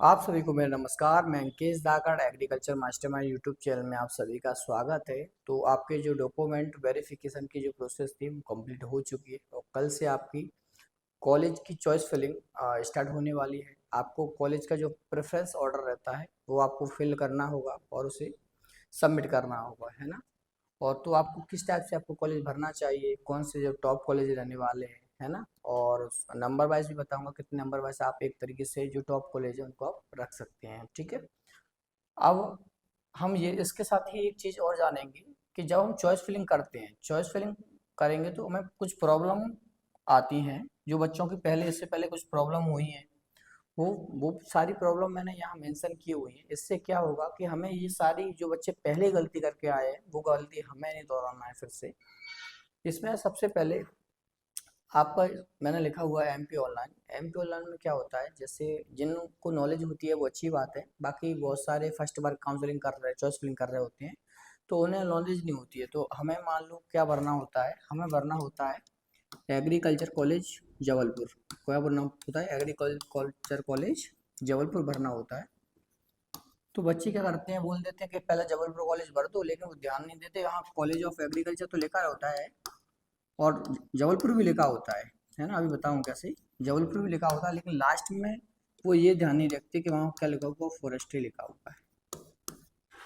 आप सभी को मेरा नमस्कार। मैं अंकेश धाकड़ एग्रीकल्चर मास्टरमाइंड यूट्यूब चैनल में आप सभी का स्वागत है। तो आपके जो डॉक्यूमेंट वेरिफिकेशन की जो प्रोसेस थी वो कंप्लीट हो चुकी है और कल से आपकी कॉलेज की चॉइस फिलिंग स्टार्ट होने वाली है। आपको कॉलेज का जो प्रेफरेंस ऑर्डर रहता है वो आपको फिल करना होगा और उसे सबमिट करना होगा, है ना। और तो आपको किस टाइप से आपको कॉलेज भरना चाहिए, कौन से जो टॉप कॉलेज रहने वाले हैं, है ना। और नंबर वाइज भी बताऊंगा कितने नंबर वाइज आप एक तरीके से जो टॉप कॉलेज है उनको आप रख सकते हैं, ठीक है। अब हम ये इसके साथ ही एक चीज़ और जानेंगे कि जब हम चॉइस फिलिंग करते हैं, चॉइस फिलिंग करेंगे तो हमें कुछ प्रॉब्लम आती हैं जो बच्चों की पहले इससे पहले कुछ प्रॉब्लम हुई हैं। वो वो सारी प्रॉब्लम मैंने यहाँ मेंशन की हुई है। इससे क्या होगा कि हमें ये सारी जो बच्चे पहले गलती करके आए हैं वो गलती हमें नहीं दोहराना है फिर से। इसमें सबसे पहले आपका मैंने लिखा हुआ है एमपी ऑनलाइन। एमपी ऑनलाइन में क्या होता है, जैसे जिनको नॉलेज होती है वो अच्छी बात है, बाकी बहुत सारे फर्स्ट बार काउंसलिंग कर रहे हैं, चॉइस फिलिंग कर रहे होते हैं तो उन्हें नॉलेज नहीं होती है। तो हमें मान लो क्या भरना होता है, हमें भरना होता है एग्रीकल्चर कॉलेज जबलपुर। क्या भरना होता है? एग्रीकल्चर कॉलेज जबलपुर भरना होता है। तो बच्चे क्या करते हैं, बोल देते हैं कि पहले जबलपुर कॉलेज भर दो, लेकिन वो ध्यान नहीं देते यहाँ कॉलेज ऑफ एग्रीकल्चर तो लिखा होता है और जबलपुर भी लिखा होता है ना। अभी बताऊँ कैसे। जबलपुर भी लिखा होता है लेकिन लास्ट में वो ये ध्यान नहीं रखते कि वहाँ क्या लिखा हुआ, फॉरेस्ट्री लिखा हुआ है।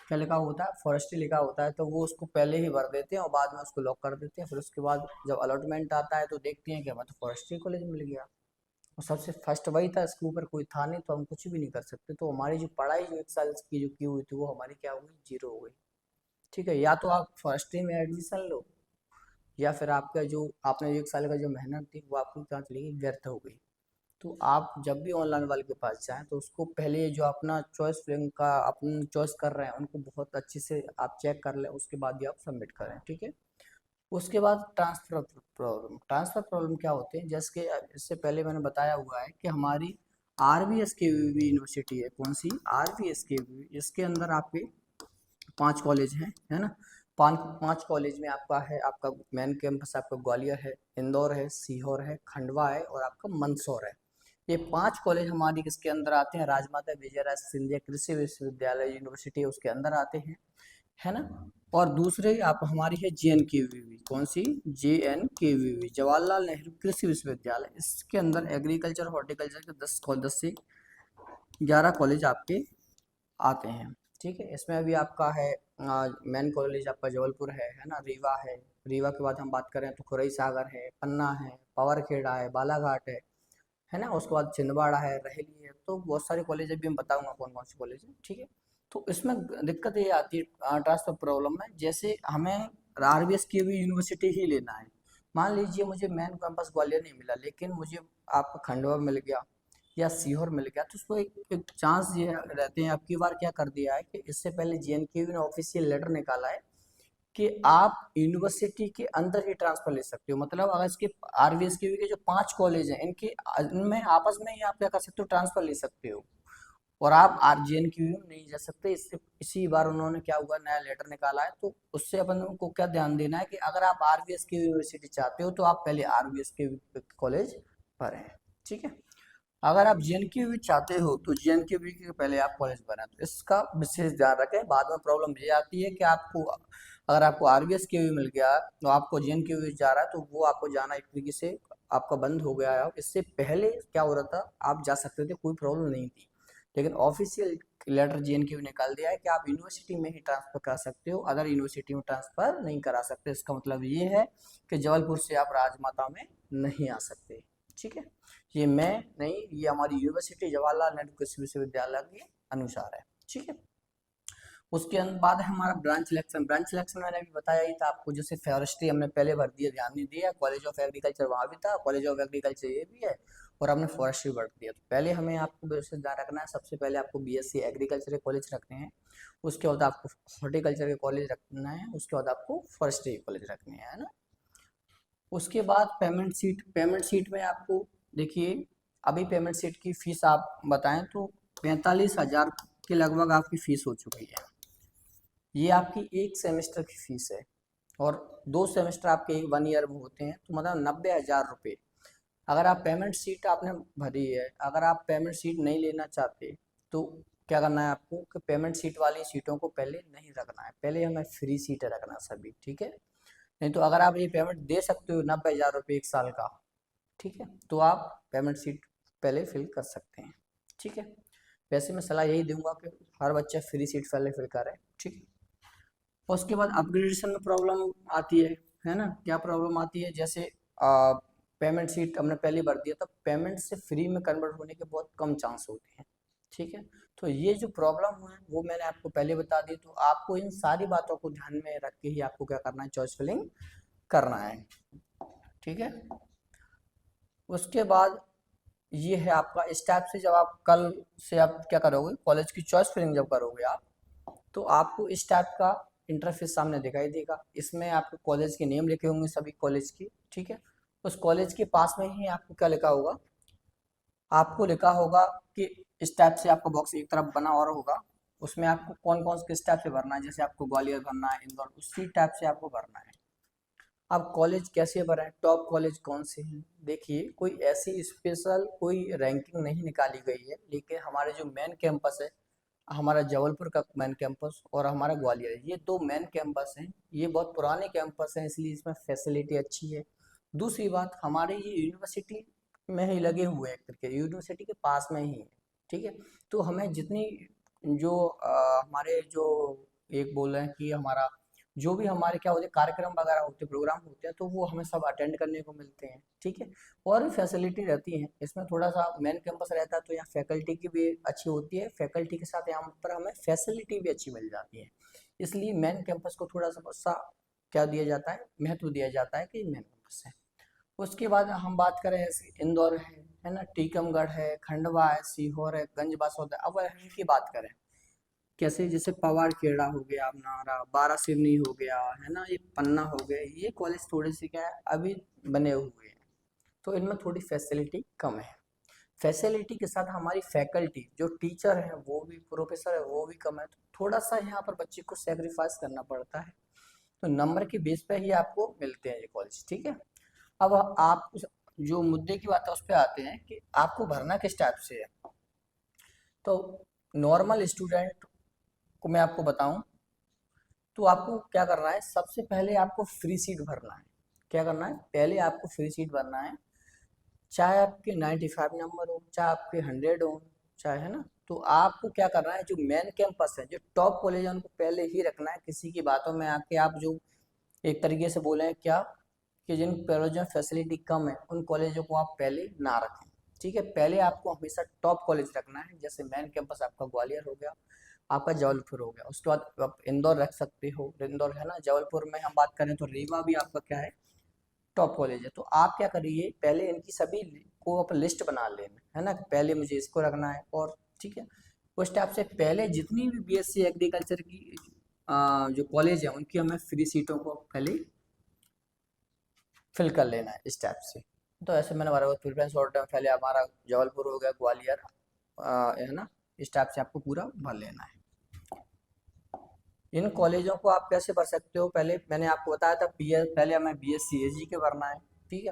क्या लिखा होता है? फॉरेस्ट्री लिखा होता है। तो वो उसको पहले ही भर देते हैं और बाद में उसको लॉक कर देते हैं। फिर उसके बाद जब अलॉटमेंट आता है तो देखते हैं कि हमें तो फॉरेस्ट्री कॉलेज मिल गया और सबसे फर्स्ट वही था, इसके ऊपर कोई था नहीं, तो हम कुछ भी नहीं कर सकते। तो हमारी जो पढ़ाई जो एक साल की जो की हुई थी वो हमारी क्या हो गई, जीरो हो गई। ठीक है, या तो आप फॉरेस्ट्री में एडमिशन लो या फिर आपका जो आपने एक साल का जो मेहनत थी वो आपकी क्या चली गई, व्यर्थ हो गई। तो आप जब भी ऑनलाइन वाले के पास जाएं तो उसको पहले जो अपना चॉइस फिलिंग का अपन चॉइस कर रहे हैं उनको बहुत अच्छे से आप चेक कर लें, उसके बाद ही आप सबमिट करें, ठीक है। उसके बाद ट्रांसफर प्रॉब्लम। ट्रांसफर प्रॉब्लम क्या होते हैं, जैसे कि इससे पहले मैंने बताया हुआ है कि हमारी आरबीएस के यूनिवर्सिटी है। कौन सी? आरबीएस के। इसके अंदर आपके 5 कॉलेज हैं, है ना। पाँच पांच कॉलेज में आपका है, आपका मेन कैंपस आपका ग्वालियर है, इंदौर है, सीहोर है, खंडवा है और आपका मंदसौर है। ये 5 कॉलेज हमारी किसके अंदर आते हैं? राजमाता विजयराज सिंधिया कृषि विश्वविद्यालय यूनिवर्सिटी उसके अंदर आते हैं, है ना। और दूसरे आप हमारी है JNKVV। कौन सी? JNKVV जवाहरलाल नेहरू कृषि विश्वविद्यालय। इसके अंदर एग्रीकल्चर हॉर्टिकल्चर के 10 से 11 कॉलेज आपके आते हैं, ठीक है। इसमें अभी आपका है मेन कॉलेज आपका जबलपुर है ना, रीवा है। रीवा के बाद हम बात करें तो खुरई सागर है, पन्ना है, पावरखेड़ा है, बालाघाट है ना। उसके बाद छिंदवाड़ा है, रहेली है। तो बहुत सारे कॉलेज अभी मैं बताऊंगा कौन कौन से कॉलेज है, ठीक है। तो इसमें दिक्कत ये आती है ट्रांसफर प्रॉब्लम में, जैसे हमें आरबीएस की भी यूनिवर्सिटी ही लेना है। मान लीजिए मुझे मेन कैंपस ग्वालियर नहीं मिला लेकिन मुझे आपका खंडवा मिल गया या सीहोर मिल गया, तो उसको एक चांस ये रहते हैं। अब की बार क्या कर दिया है कि इससे पहले JNKU ने ऑफिशियल लेटर निकाला है कि आप यूनिवर्सिटी के अंदर ही ट्रांसफर ले सकते हो। मतलब अगर इसके आरवीएसके के जो 5 कॉलेज हैं इनके इनमें आपस में ही आप क्या कर सकते हो, ट्रांसफर ले सकते हो और आप RJNKU नहीं जा सकते। इससे इसी बार उन्होंने क्या हुआ, नया लेटर निकाला है। तो उससे अपन को क्या ध्यान देना है कि अगर आप आरवीएसके यूनिवर्सिटी चाहते हो तो आप पहले आरवीएसके कॉलेज भरें, ठीक है। अगर आप JNKU चाहते हो तो JNKU के पहले आप कॉलेज बनाए, तो इसका विशेष ध्यान रखें। बाद में प्रॉब्लम ये आती है कि आपको अगर आपको आरबीएस के मिल गया तो आपको JNKU जा रहा है तो वो आपको जाना एक तरीके से आपका बंद हो गया है। इससे पहले क्या हो रहा था, आप जा सकते थे, कोई प्रॉब्लम नहीं थी। लेकिन ऑफिशियल लेटर JNKU ने निकाल दिया है कि आप यूनिवर्सिटी में ही ट्रांसफर करा सकते हो, अदर यूनिवर्सिटी में ट्रांसफर नहीं करा सकते। इसका मतलब ये है कि जबलपुर से आप राजमाता में नहीं आ सकते, ठीक है। ये मैं नहीं, ये हमारी यूनिवर्सिटी जवाहरलाल नेहरू कृषि विश्वविद्यालय के अनुसार है, ठीक है। उसके बाद है हमारा ब्रांच सिलेक्शन। ब्रांच सिलेक्शन मैंने अभी बताया ही था आपको, जैसे फॉरेस्ट्री हमने पहले भर दिया, ध्यान नहीं दिया। कॉलेज ऑफ एग्रीकल्चर वहाँ भी था, कॉलेज ऑफ एग्रीकल्चर ये भी है और हमने फॉरेस्ट्री भर दिया। तो पहले हमें आपको वैसे ध्यान रखना है, सबसे पहले आपको BSc एग्रीकल्चर के कॉलेज रखने हैं, उसके बाद आपको हॉर्टिकल्चर के कॉलेज रखना है, उसके बाद आपको फॉरेस्ट्री के कॉलेज रखने हैं, है ना। उसके बाद पेमेंट सीट में आपको देखिए, अभी पेमेंट सीट की फीस आप बताएं तो 45,000 के लगभग आपकी फीस हो चुकी है। ये आपकी एक सेमेस्टर की फीस है और 2 सेमेस्टर आपके 1 ईयर में होते हैं, तो मतलब 90,000 रुपये। अगर आप पेमेंट सीट आपने भरी है, अगर आप पेमेंट सीट नहीं लेना चाहते तो क्या करना है आपको कि पेमेंट सीट वाली सीटों को पहले नहीं रखना है, पहले हमें फ्री सीटें रखना सभी, ठीक है। नहीं तो अगर आप ये पेमेंट दे सकते हो 90,000 रुपये 1 साल का, ठीक है, तो आप पेमेंट सीट पहले फिल कर सकते हैं, ठीक है। वैसे मैं सलाह यही दूंगा कि हर बच्चा फ्री सीट पहले फिल करे, ठीक है। और उसके बाद अपग्रेडेशन में प्रॉब्लम आती है ना, क्या प्रॉब्लम आती है, जैसे पेमेंट सीट हमने पहले भर दिया तो पेमेंट से फ्री में कन्वर्ट होने के बहुत कम चांस होते हैं, ठीक है। तो ये जो प्रॉब्लम है वो मैंने आपको पहले बता दी, तो आपको इन सारी बातों को ध्यान में रख के ही आपको क्या करना है, चॉइस फिलिंग करना है, ठीक है। उसके बाद ये है आपका इस टाइप से, जब आप कल से आप क्या करोगे, कॉलेज की चॉइस फिलिंग जब करोगे आप, तो आपको इस टाइप का इंटरफेस सामने दिखाई देगा। इसमें आपको कॉलेज के नेम लिखे होंगे सभी कॉलेज की, ठीक है। उस कॉलेज के पास में ही आपको क्या लिखा होगा, आपको लिखा होगा कि इस टाइप से आपका बॉक्स एक तरफ बना और होगा, उसमें आपको कौन कौन किस टाइप से भरना है, जैसे आपको ग्वालियर भरना है, इंदौर, उसी टाइप से आपको भरना है। अब कॉलेज कैसे भरें, टॉप कॉलेज कौन से हैं, देखिए कोई ऐसी स्पेशल कोई रैंकिंग नहीं निकाली गई है, लेकिन हमारे जो मेन कैंपस है, हमारा जबलपुर का मेन कैंपस और हमारा ग्वालियर, ये दो मेन कैंपस हैं। ये बहुत पुराने कैंपस हैं, इसलिए इसमें फैसिलिटी अच्छी है। दूसरी बात, हमारे ये यूनिवर्सिटी में ही लगे हुए हैं करके, यूनिवर्सिटी के पास में ही है, ठीक है। तो हमें जितनी जो हमारे जो एक बोल रहे हैं कि हमारा जो भी हमारे क्या होते हैं कार्यक्रम वगैरह होते हैं, प्रोग्राम होते हैं, तो वो हमें सब अटेंड करने को मिलते हैं, ठीक है। और भी फैसिलिटी रहती है इसमें, थोड़ा सा मेन कैंपस रहता है तो यहाँ फैकल्टी की भी अच्छी होती है, फैकल्टी के साथ यहाँ पर हमें फैसिलिटी भी अच्छी मिल जाती है, इसलिए मेन कैंपस को थोड़ा सा क्या दिया जाता है, महत्व दिया जाता है कि मेन कैंपस है। उसके बाद हम बात करें ऐसे इंदौर है ना, टीकमगढ़ है, खंडवा है, सीहोर है, गंज बासौदा है। अब इनकी बात करें कैसे, जैसे पवार खेड़ा हो गया, अपना बारासिवनी हो गया, है ना, ये पन्ना हो गया, ये कॉलेज थोड़े से क्या है अभी बने हुए हैं, तो इनमें थोड़ी फैसिलिटी कम है। फैसिलिटी के साथ हमारी फैकल्टी जो टीचर है वो भी, प्रोफेसर है वो भी कम है, तो थोड़ा सा यहाँ पर बच्चे को सेक्रीफाइस करना पड़ता है। तो नंबर के बेस पे ही आपको मिलते हैं ये कॉलेज, ठीक है। अब आप जो मुद्दे की बात है उस पर आते हैं कि आपको भरना किस टाइप से है। तो नॉर्मल स्टूडेंट को मैं आपको बताऊं तो आपको क्या करना है, सबसे पहले आपको फ्री सीट भरना है। क्या करना है, पहले आपको फ्री सीट भरना है, चाहे आपके 95 नंबर हो, चाहे आपके 100 हो, चाहे, है ना। तो आपको क्या करना है, जो मेन कैंपस है, जो टॉप कॉलेज है, उनको पहले ही रखना है। किसी की बातों में आके आप जो एक तरीके से बोले हैं क्या, कि जिन कॉलेजों में फैसिलिटी कम है उन कॉलेजों को आप पहले ना रखें, ठीक है। पहले आपको हमेशा टॉप कॉलेज रखना है, जैसे मेन कैंपस आपका ग्वालियर हो गया, आपका जबलपुर हो गया, उसके बाद आप इंदौर रख सकते हो, इंदौर, है ना। जबलपुर में हम बात करें तो रीवा भी आपका क्या है, टॉप कॉलेज है। तो आप क्या करिए, पहले इनकी सभी को आप लिस्ट बना लेना, है ना, पहले मुझे इसको रखना है, और ठीक है, उस टाइप से पहले जितनी भी बीएससी एग्रीकल्चर की जो कॉलेज है उनकी हमें फ्री सीटों को पहले फिल कर लेना है इस टाइप से। तो ऐसे मैंने हमारा प्रिफरेंस शॉर्ट टाइम पहले हमारा जबलपुर हो गया, ग्वालियर, है ना, इस टाइप से आपको पूरा भर लेना है। इन कॉलेजों को आप कैसे भर सकते हो, पहले मैंने आपको बताया था, पहले हमें बीएससी एजी के भरना है, ठीक है।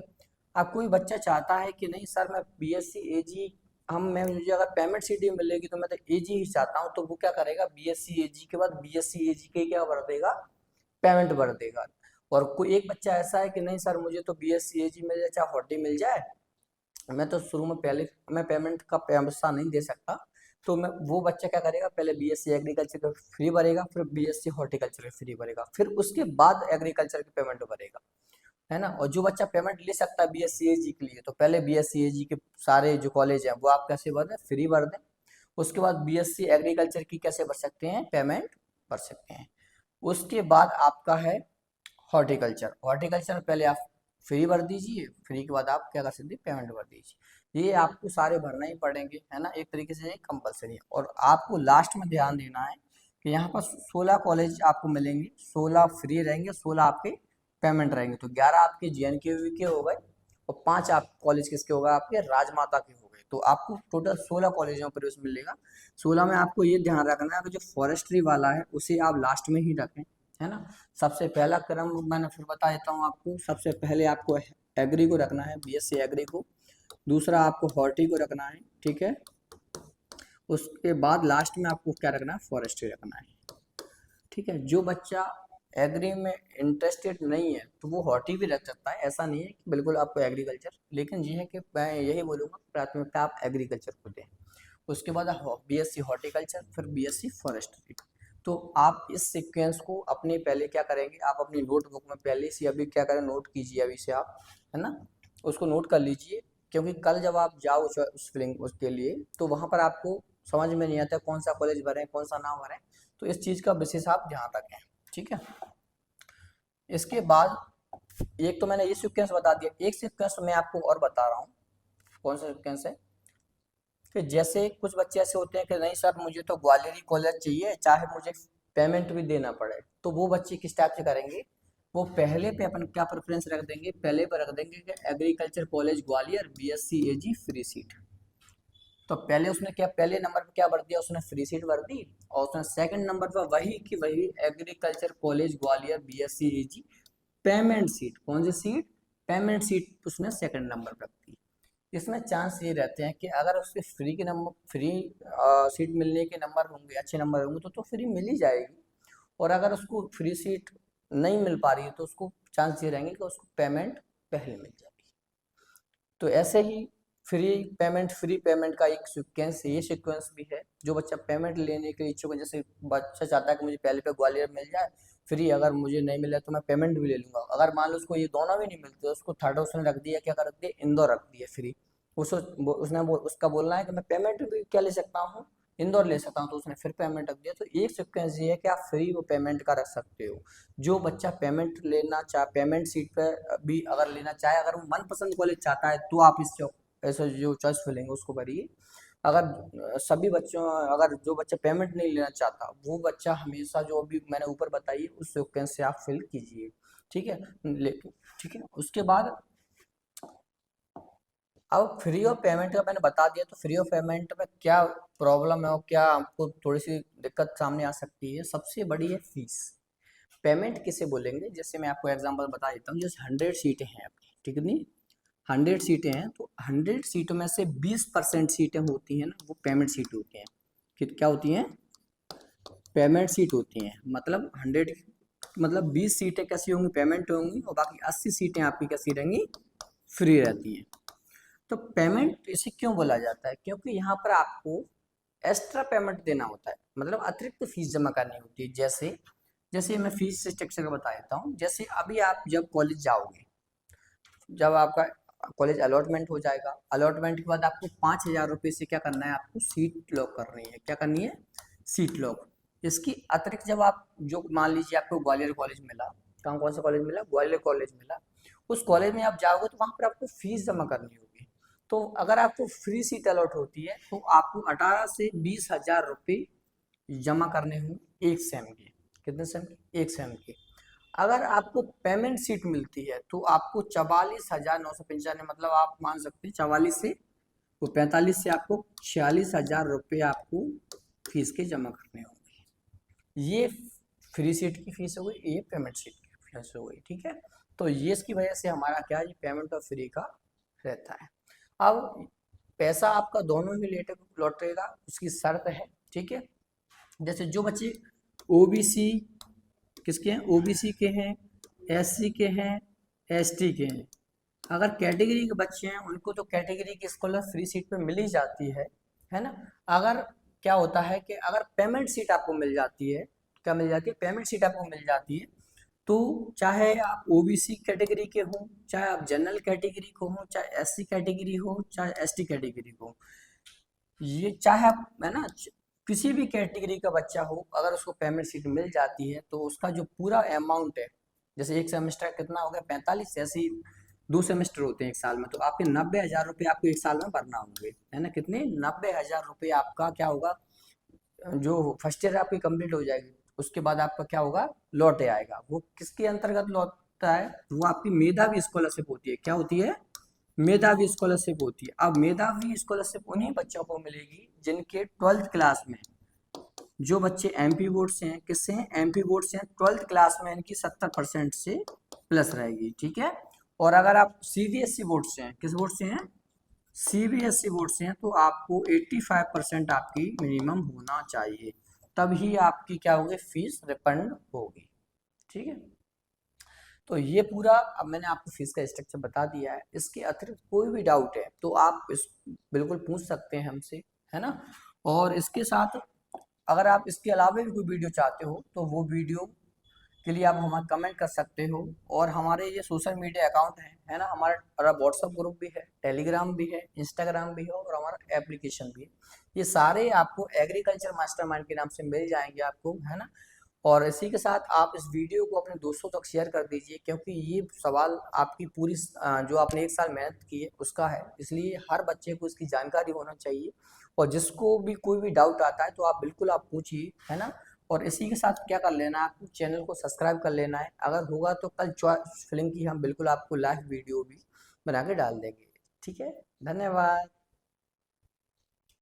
अब कोई बच्चा चाहता है कि नहीं सर मैं बीएससी एजी, मुझे अगर पेमेंट सीट मिलेगी तो मैं तो एजी ही चाहता हूँ, तो वो क्या करेगा, बीएससी एजी के बाद बीएससी एजी के क्या भर देगा, पेमेंट भर देगा। और कोई एक बच्चा ऐसा है कि नहीं सर मुझे तो बीएससी एजी मिल जाए चाहे हॉटी मिल जाए, मैं तो शुरू में पहले मैं पेमेंट का पैसा नहीं दे सकता, तो मैं वो बच्चा क्या करेगा, पहले बीएससी एग्रीकल्चर का फ्री भरेगा, फिर बीएससी हॉर्टिकल्चर का फ्री भरेगा, फिर उसके बाद एग्रीकल्चर की पेमेंट भरेगा, है ना। और जो बच्चा पेमेंट ले सकता है बीएससी एजी के लिए, तो पहले बीएससी एजी के सारे जो कॉलेज हैं वो आप कैसे भर दें, फ्री भर दें। उसके बाद बीएससी एग्रीकल्चर की कैसे भर सकते हैं, पेमेंट भर सकते हैं। उसके बाद आपका है हॉर्टिकल्चर, हॉर्टिकल्चर पहले आप फ्री भर दीजिए, फ्री के बाद आप क्या कर सकते हैं, पेमेंट भर दीजिए। ये आपको सारे भरना ही पड़ेंगे, है ना, एक तरीके से ये कंपलसरी है। और आपको लास्ट में ध्यान देना है कि यहाँ पर 16 कॉलेज आपको मिलेंगे, 16 फ्री रहेंगे, 16 आपके पेमेंट रहेंगे, तो 11 आपके JNKU के हो गए और 5 आप कॉलेज किसके हो गए, आपके राजमाता के हो गए। तो आपको टोटल 16 कॉलेजों पर उसमें मिलेगा। 16 में आपको ये ध्यान रखना है कि जो फॉरेस्ट्री वाला है उसे आप लास्ट में ही रखें, है ना। सबसे पहला क्रम मैंने फिर बता देता हूँ आपको, सबसे पहले आपको एग्री को रखना है, बीएससी एग्री को। दूसरा आपको हॉर्टी को रखना है, ठीक है। उसके बाद लास्ट में आपको क्या रखना है, फॉरेस्ट्री रखना है। ठीक है, जो बच्चा एग्री में इंटरेस्टेड नहीं है तो वो हॉर्टी भी रख सकता है, ऐसा नहीं है कि बिल्कुल आपको एग्रीकल्चर, लेकिन ये है कि मैं यही बोलूँगा प्राथमिकता आप एग्रीकल्चर को दें। उसके बाद बीएससी हॉर्टिकल्चर, फिर बीएससी फॉरेस्ट्री। तो आप इस सीक्वेंस को अपने पहले क्या करेंगे, आप अपनी नोटबुक में पहले से अभी क्या करें, नोट कीजिए अभी से आप, है ना, उसको नोट कर लीजिए। क्योंकि कल जब आप जाओ उस फिलिंग उसके लिए, तो वहाँ पर आपको समझ में नहीं आता कौन सा कॉलेज भरें कौन सा ना भरें, तो इस चीज़ का विशेष आप ध्यान रखें। ठीक है, इसके बाद एक तो मैंने ये सीक्वेंस बता दिया, एक सीक्वेंस मैं आपको और बता रहा हूँ। कौन सा सीक्वेंस है कि जैसे कुछ बच्चे ऐसे होते हैं कि नहीं सर मुझे तो ग्वालियरी कॉलेज चाहिए चाहे मुझे पेमेंट भी देना पड़े, तो वो बच्चे किस टाइप से करेंगे, वो पहले पे अपन क्या प्रेफरेंस रख देंगे, पहले पे रख देंगे कि एग्रीकल्चर कॉलेज ग्वालियर बीएससी एजी फ्री सीट। तो पहले उसने क्या, पहले नंबर पे क्या भर दिया, उसने फ्री सीट भर दी, और उसने सेकंड नंबर पर वही की वही एग्रीकल्चर कॉलेज ग्वालियर बीएससी एजी पेमेंट सीट, कौन सी सीट, पेमेंट सीट उसने सेकंड नंबर पर रख दी। इसमें चांस ये रहते हैं कि अगर उसके फ्री के नंबर, फ्री सीट मिलने के नंबर होंगे, अच्छे नंबर होंगे तो फ्री मिल ही जाएगी। और अगर उसको फ्री सीट नहीं मिल पा रही है तो उसको चांस ये रहेंगे कि उसको पेमेंट पहले मिल जाएगी। तो ऐसे ही फ्री पेमेंट का एक सीक्वेंस, ये सीक्वेंस भी है। जो बच्चा पेमेंट लेने के इच्छुक है, जैसे बच्चा चाहता है कि मुझे पहले पे ग्वालियर मिल जाए फ्री, अगर मुझे नहीं मिला तो मैं पेमेंट भी ले लूंगा, अगर मान लो उसको ये दोनों भी नहीं मिलते, उसको थर्ड उसने रख दिया, क्या कर दिया, इंदौर रख दिया फ्री। उसका बोलना है कि मैं पेमेंट भी क्या ले सकता हूँ, इंदौर ले सकता हूँ, तो उसने फिर पेमेंट रख दिया। तो एक सीक्वेंस ये है कि आप फ्री वो पेमेंट का रख सकते हो। जो बच्चा पेमेंट लेना चाहे, पेमेंट सीट पे भी अगर लेना चाहे, अगर वो मनपसंद कॉलेज चाहता है तो आप इस ऐसे जो चॉइस फिलेंगे उसको भरिए। अगर सभी बच्चों, अगर जो बच्चा पेमेंट नहीं लेना चाहता वो बच्चा हमेशा जो अभी मैंने ऊपर बताई उस सीक्वेंस से आप फिल कीजिए। ठीक है, लेकिन ठीक है, उसके बाद अब फ्री ऑफ पेमेंट का मैंने बता दिया, तो फ्री ऑफ पेमेंट में क्या प्रॉब्लम है और क्या आपको थोड़ी सी दिक्कत सामने आ सकती है, सबसे बड़ी है फीस। पेमेंट किसे बोलेंगे, जैसे मैं आपको एग्जांपल बता देता हूँ, जैसे 100 सीटें हैं आपकी, ठीक है, नहीं 100 सीटें हैं, तो 100 सीटों में से 20% सीटें होती हैं ना, वो पेमेंट सीट होती हैं। क्या होती हैं, पेमेंट सीट होती हैं। मतलब 100, मतलब 20 सीटें कैसी होंगी, पेमेंट होंगी, और बाकी 80 सीटें आपकी कैसी रहेंगी, फ्री रहती हैं। तो पेमेंट इसे क्यों बोला जाता है, क्योंकि यहाँ पर आपको एक्स्ट्रा पेमेंट देना होता है, मतलब अतिरिक्त फीस जमा करनी होती है। जैसे जैसे मैं फीस स्ट्रक्चर बता देता हूँ। जैसे अभी आप जब कॉलेज जाओगे, जब आपका कॉलेज अलॉटमेंट हो जाएगा, अलॉटमेंट के बाद आपको 5,000 रुपये से क्या करना है, आपको सीट लॉक करनी है। क्या करनी है, सीट लॉक। इसकी अतिरिक्त जब आप, जो मान लीजिए आपको ग्वालियर कॉलेज मिला, कहाँ, कौन सा कॉलेज मिला, ग्वालियर कॉलेज मिला, उस कॉलेज में आप जाओगे तो वहाँ पर आपको फीस जमा करनी होगी। तो अगर आपको फ्री सीट अलॉट होती है तो आपको 18 से 20,000 रुपये जमा करने होंगे एक सेम के। कितने सेम के, एक सेम के। अगर आपको पेमेंट सीट मिलती है तो आपको 44,995, मतलब आप मान सकते हैं 44 से, वो 45 से आपको 46,000 रुपये आपको फीस के जमा करने होंगे। ये फ्री सीट की फीस हो गई, ये पेमेंट सीट की फीस हो गई। ठीक है, तो ये इसकी वजह से हमारा क्या है, पेमेंट और फ्री का रहता है। अब पैसा आपका दोनों ही लौटेगा, उसकी शर्त है। ठीक है, जैसे जो बच्चे ओबीसी, किसके हैं, ओबीसी के हैं, एससी के हैं, एसटी के हैं, अगर कैटेगरी के बच्चे हैं उनको तो कैटेगरी की स्कॉलर फ्री सीट पे मिल ही जाती है ना। अगर क्या होता है कि अगर पेमेंट सीट आपको मिल जाती है, क्या मिल जाती है, पेमेंट सीट आपको मिल जाती है, तो चाहे आप ओबीसी कैटेगरी के हो, चाहे आप जनरल कैटेगरी को हो, चाहे एससी कैटेगरी हो, चाहे एसटी कैटेगरी को, ये चाहे आप, है ना, किसी भी कैटेगरी का बच्चा हो, अगर उसको पेमेंट सीट मिल जाती है तो उसका जो पूरा अमाउंट है, जैसे एक सेमेस्टर कितना हो गया, 45, ऐसे ही 2 सेमेस्टर होते हैं एक साल में, तो आपके 90,000 रुपये आपको एक साल में भरना होंगे, है ना, कितने, 90,000 रुपये आपका क्या होगा, जो फर्स्ट ईयर आपकी कंप्लीट हो जाएगी, उसके बाद आपका क्या होगा, लौटे आएगा। वो किसके अंतर्गत लौटता है, वो आपकी मेधावी स्कॉलरशिप होती है। क्या होती है, मेधावी स्कॉलरशिप होती है। अब मेधावी स्कॉलरशिप उन्हीं बच्चों को मिलेगी जिनके 12th क्लास में, जो बच्चे एमपी बोर्ड से हैं, किससे हैं, एमपी बोर्ड से हैं, 12th क्लास में इनकी 70% से प्लस रहेगी। ठीक है, और अगर आप सीबीएसई बोर्ड से हैं, किस बोर्ड से हैं, सीबीएसई बोर्ड से हैं तो आपको 85% आपकी मिनिमम होना चाहिए, तभी आपकी क्या होगी, फीस रिफंड होगी। ठीक है, तो ये पूरा अब मैंने आपको फीस का स्ट्रक्चर बता दिया है। इसके अतिरिक्त कोई भी डाउट है तो आप इस बिल्कुल पूछ सकते हैं हमसे, है ना। और इसके साथ अगर आप इसके अलावा भी कोई वीडियो चाहते हो तो वो वीडियो के लिए आप हमारा कमेंट कर सकते हो। और हमारे ये सोशल मीडिया अकाउंट है ना, हमारा व्हाट्सअप ग्रुप भी है, टेलीग्राम भी है, इंस्टाग्राम भी है और हमारा एप्लीकेशन भी है। ये सारे आपको एग्रीकल्चर मास्टरमाइंड के नाम से मिल जाएंगे आपको, है ना। और इसी के साथ आप इस वीडियो को अपने दोस्तों तक शेयर कर दीजिए, क्योंकि ये सवाल आपकी पूरी जो आपने 1 साल मेहनत की है उसका है, इसलिए हर बच्चे को इसकी जानकारी होना चाहिए। और जिसको भी कोई भी डाउट आता है तो आप बिल्कुल आप पूछिए, है ना। और इसी के साथ क्या कर लेना है, आपको चैनल को सब्सक्राइब कर लेना है। अगर होगा तो कल चॉइस फिल्म की हम बिल्कुल आपको लाइव वीडियो भी बना के डाल देंगे। ठीक है, धन्यवाद।